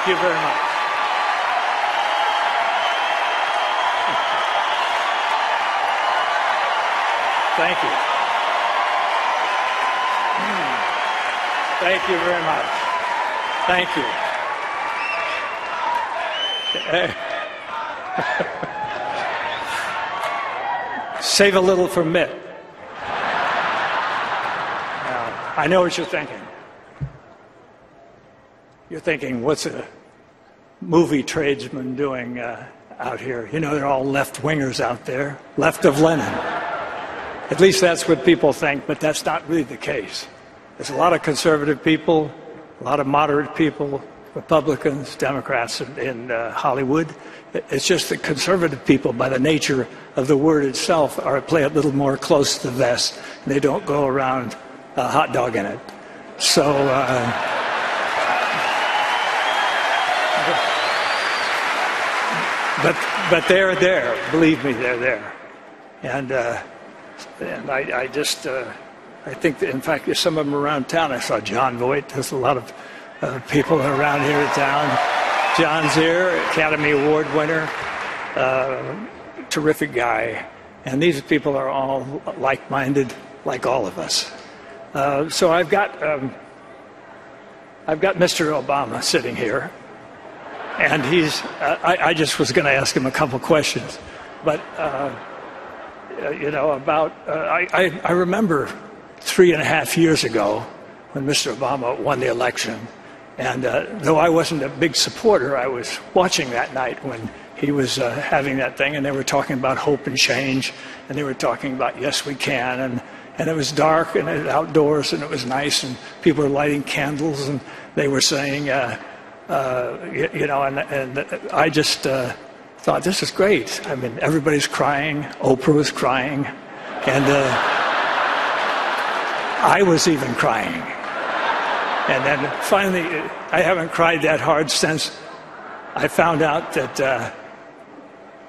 Thank you very much. Thank you. Thank you very much. Thank you. Save a little for Mitt. I know what you're thinking. You're thinking, what's a movie tradesman doing out here? You know, they're all left-wingers out there, left of Lenin. At least that's what people think, but that's not really the case. There's a lot of conservative people, a lot of moderate people, Republicans, Democrats in Hollywood. It's just that conservative people, by the nature of the word itself, play a little more close to the vest, and they don't go around hot dogging it. So, but they're there. Believe me, they're there. And I just, I think that, in fact, there's some of them around town. I saw John Voight. There's a lot of people around here in town. John's here, Academy Award winner, terrific guy. And these people are all like-minded, like all of us. So I've got Mr. Obama sitting here, and he's. I just was going to ask him a couple questions, but you know, about. I remember 3.5 years ago when Mr. Obama won the election, and though I wasn't a big supporter, I was watching that night when he was having that thing, and they were talking about hope and change, and they were talking about yes, we can, and it was dark and it was outdoors and it was nice and people were lighting candles and they were saying, you know, and I just thought, this is great. I mean, everybody's crying. Oprah was crying. And I was even crying. And then finally, I haven't cried that hard since I found out that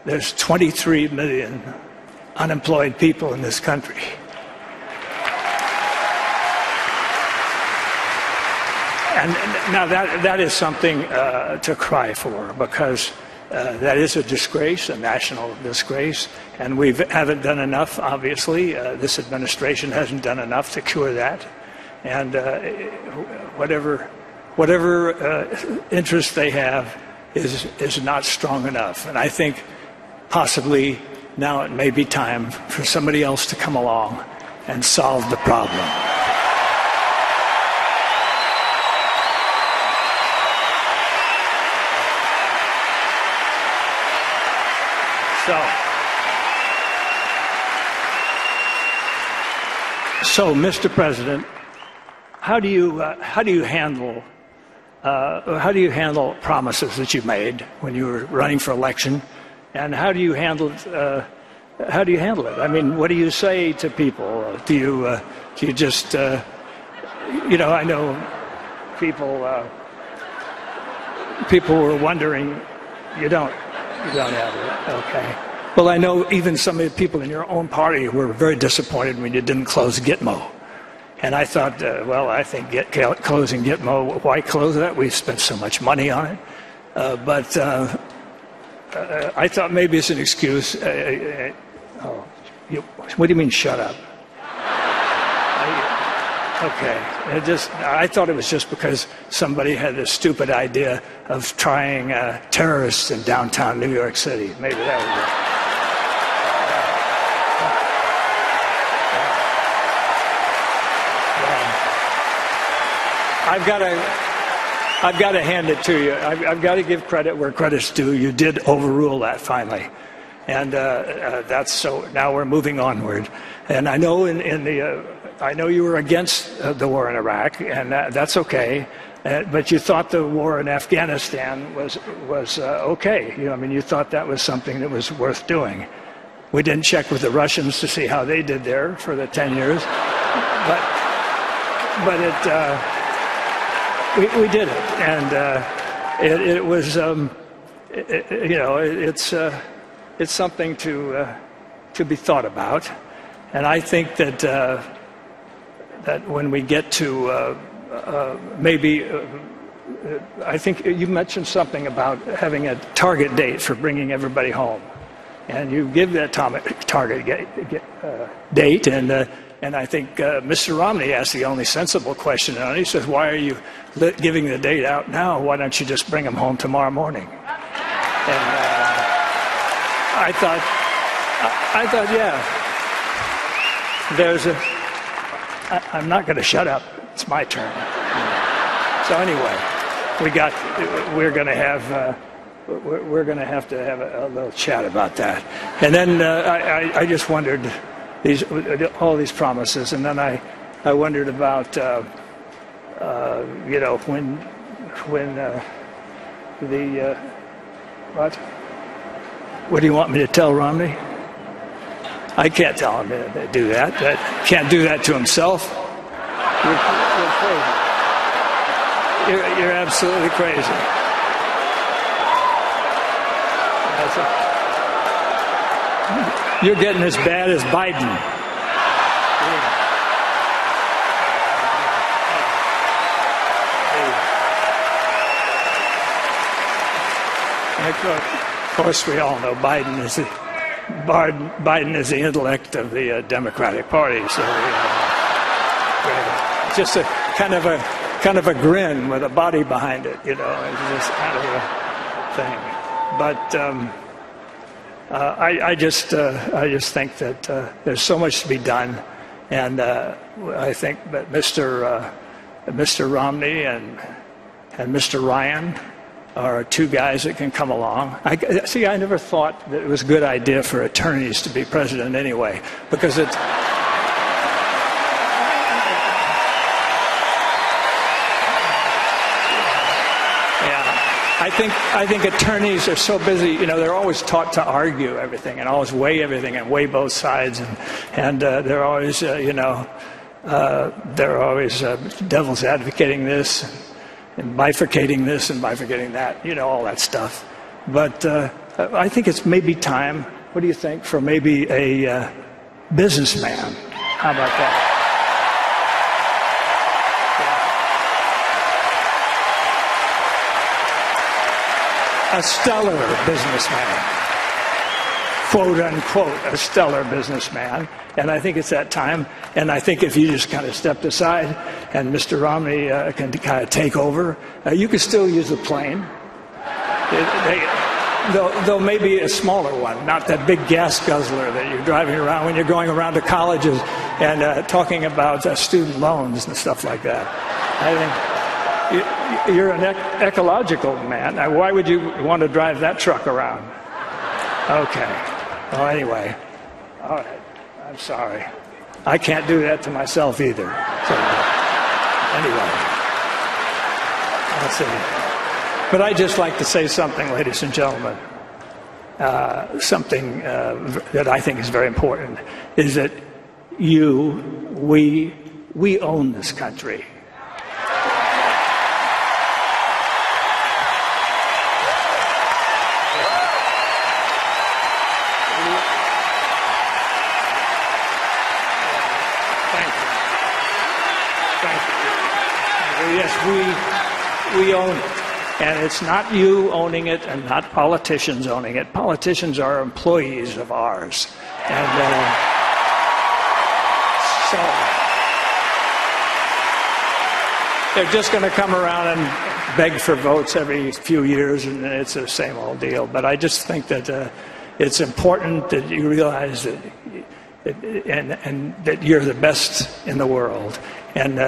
there's 23 million unemployed people in this country. And now that is something to cry for, because that is a disgrace, a national disgrace, and we haven't done enough, obviously. This administration hasn't done enough to cure that. And whatever interest they have is not strong enough. And I think possibly now it may be time for somebody else to come along and solve the problem. So, Mr. President, how do you handle promises that you made when you were running for election, and how do you handle it? I mean, what do you say to people? Do you just you know? I know people were wondering. You don't have it, okay? Well, I know even some of the people in your own party were very disappointed when you didn't close Gitmo. And I thought, well, I think closing Gitmo, why close that? We've spent so much money on it. But I thought maybe it's an excuse. What do you mean, shut up? Okay. I thought it was just because somebody had a stupid idea of trying terrorists in downtown New York City. Maybe that was it. I've got to hand it to you. I've got to give credit where credit's due. You did overrule that finally, and that's so. Now we're moving onward. And I know I know you were against the war in Iraq, and that's okay. But you thought the war in Afghanistan was okay. You know, I mean, you thought that was something that was worth doing. We didn't check with the Russians to see how they did there for the 10 years, but it. We did it, and it was, you know, it's something to be thought about, and I think that when we get to maybe I think you mentioned something about having a target date for bringing everybody home, and you give that target date, and I think Mr. Romney asked the only sensible question, and he says, "Why are you giving the date out now? Why don't you just bring them home tomorrow morning?" And I thought, yeah, I'm not going to shut up. It's my turn. So anyway, we're going to have to have a little chat about that. And then I just wondered all these promises, and then I wondered about what do you want me to tell Romney? I can't tell him to do that. Can't do that to himself. You're crazy. You're absolutely crazy. You're getting as bad as Biden. Of course, we all know Biden is the intellect of the Democratic Party. So just a kind of a grin with a body behind it, It's just kind of a thing. But I just think that there's so much to be done, and I think that Mr. Romney and Mr. Ryan are two guys that can come along. I never thought that it was a good idea for attorneys to be president anyway, because it's... I think attorneys are so busy, they're always taught to argue everything and always weigh everything and weigh both sides, and they're always, devil's advocating this and bifurcating this and bifurcating that, all that stuff. But I think it's maybe time, what do you think, for maybe a businessman? How about that? A stellar businessman, quote unquote, a stellar businessman. And I think it's that time. And I think if you just kind of stepped aside and Mr. Romney can kind of take over, you could still use the plane. Though maybe a smaller one, not that big gas guzzler that you're driving around when you're going around to colleges and talking about student loans and stuff like that. I think you're an ecological man. Now, why would you want to drive that truck around? Okay. Well, anyway. All right. I'm sorry. I can't do that to myself either. So, anyway. That's it. But I'd just like to say something, ladies and gentlemen. Something that I think is very important is that we own this country. Yes, we own it. And it's not you owning it and not politicians owning it. Politicians are employees of ours. And so they're just going to come around and beg for votes every few years, and it's the same old deal. But I just think that it's important that you realize that and that you're the best in the world. And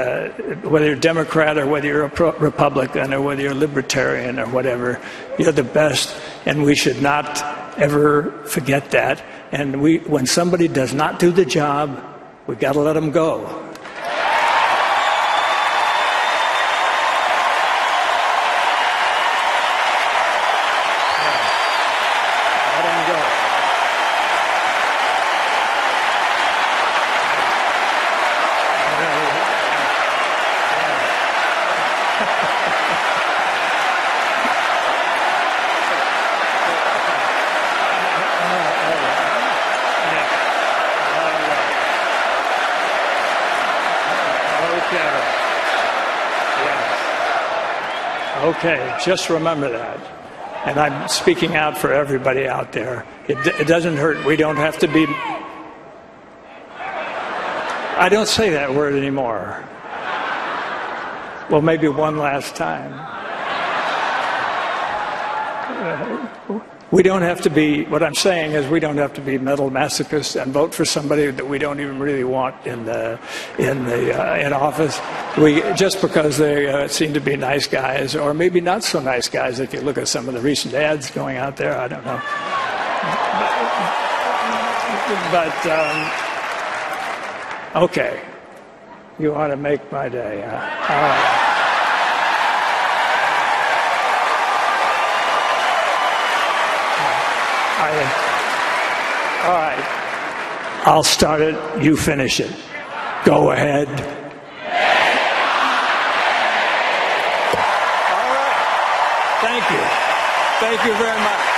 whether you're Democrat or whether you're a Republican or whether you're libertarian or whatever, you're the best. And we should not ever forget that. And when somebody does not do the job, we've got to let them go. Okay, just remember that. And I'm speaking out for everybody out there. It doesn't hurt. We don't have to be... I don't say that word anymore. Well, maybe one last time. We don't have to be, what I'm saying is we don't have to be mental masochists and vote for somebody that we don't even really want in office. Just because they seem to be nice guys, or maybe not so nice guys if you look at some of the recent ads going out there, I don't know. But okay, you want to make my day, huh? All right. All right. I'll start it. You finish it. Go ahead. All right. Thank you. Thank you very much.